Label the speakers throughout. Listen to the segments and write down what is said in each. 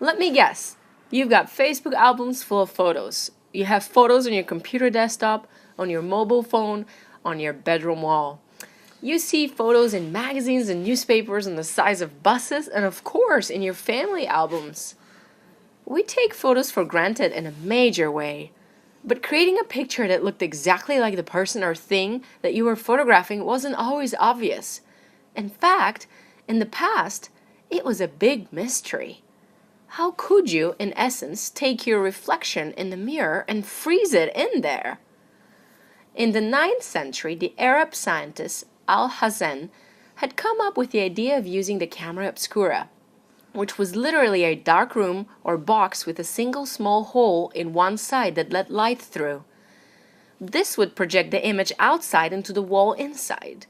Speaker 1: Let me guess. You've got Facebook albums full of photos. You have photos on your computer desktop, on your mobile phone, on your bedroom wall. You see photos in magazines and newspapers on the sides of buses, and of course in your family albums. We take photos for granted in a major way. But creating a picture that looked exactly like the person or thing that you were photographing wasn't always obvious. In fact, in the past, it was a big mystery. How could you, in essence, take your reflection in the mirror and freeze it in there? In the 9th century, the Arab scientist Al-Hazen had come up with the idea of using the camera obscura, which was literally a dark room or box with a single small hole in one side that let light through. This would project the image outside into the wall inside.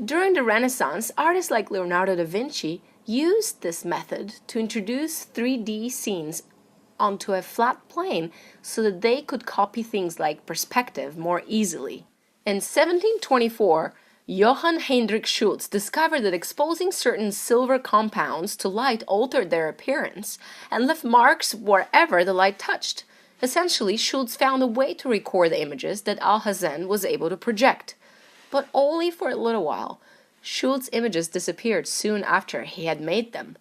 Speaker 1: During the Renaissance, artists like Leonardo da Vinci used this method to introduce 3D scenes onto a flat plane so that they could copy things like perspective more easily. In 1724, Johann Heinrich Schultz discovered that exposing certain silver compounds to light altered their appearance and left marks wherever the light touched. Essentially, Schultz found a way to record the images that Al-Hazen was able to project. But only for a little while. Schultz's images disappeared soon after he had made them.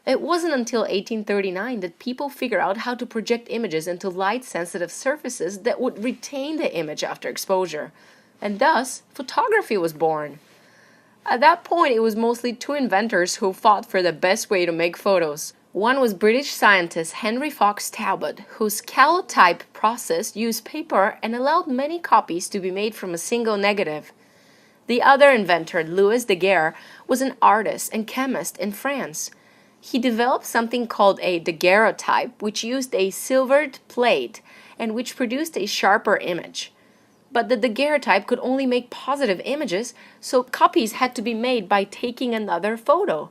Speaker 1: It wasn't until 1839 that people figured out how to project images into light-sensitive surfaces that would retain the image after exposure. And thus, photography was born. At that point, it was mostly two inventors who fought for the best way to make photos. One was British scientist Henry Fox Talbot, whose calotype process used paper and allowed many copies to be made from a single negative. The other inventor, Louis Daguerre, was an artist and chemist in France. He developed something called a daguerreotype, which used a silvered plate and which produced a sharper image. But the daguerreotype could only make positive images, so copies had to be made by taking another photo.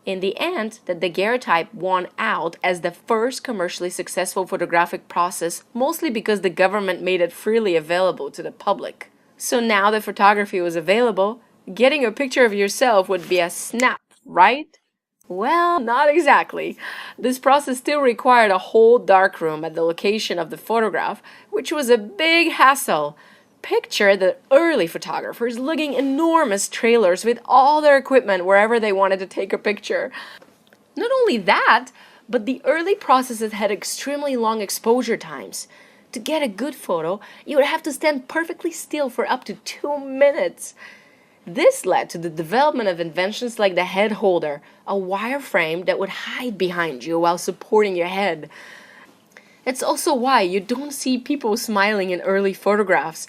Speaker 1: In the end, the daguerreotype won out as the first commercially successful photographic process, mostly because the government made it freely available to the public. So now that photography was available, getting a picture of yourself would be a snap, right? Well, not exactly. This process still required a whole darkroom at the location of the photograph, which was a big hassle. Picture the early photographers lugging enormous trailers with all their equipment wherever they wanted to take a picture. Not only that, but the early processes had extremely long exposure times. To get a good photo, you would have to stand perfectly still for up to 2 minutes. This led to the development of inventions like the head holder, a wire frame that would hide behind you while supporting your head. It's also why you don't see people smiling in early photographs.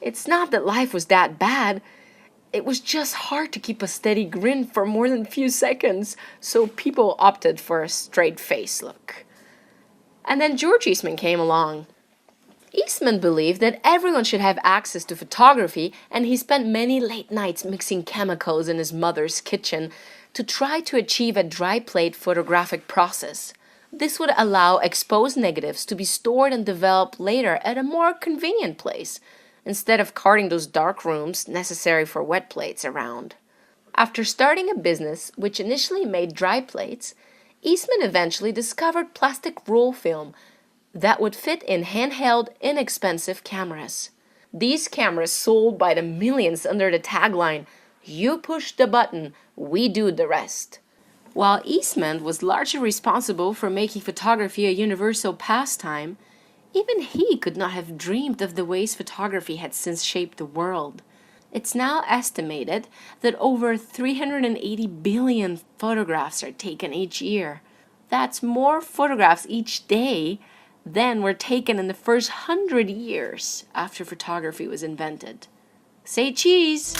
Speaker 1: It's not that life was that bad. It was just hard to keep a steady grin for more than a few seconds, so people opted for a straight face look. And then George Eastman came along. Eastman believed that everyone should have access to photography, and he spent many late nights mixing chemicals in his mother's kitchen to try to achieve a dry plate photographic process. This would allow exposed negatives to be stored and developed later at a more convenient place, instead of carting those dark rooms necessary for wet plates around. After starting a business which initially made dry plates, Eastman eventually discovered plastic roll film that would fit in handheld, inexpensive cameras. These cameras sold by the millions under the tagline, "You push the button, we do the rest." While Eastman was largely responsible for making photography a universal pastime, even he could not have dreamed of the ways photography had since shaped the world. It's now estimated that over 380 billion photographs are taken each year. That's more photographs each day than were taken in the first 100 years after photography was invented. Say cheese!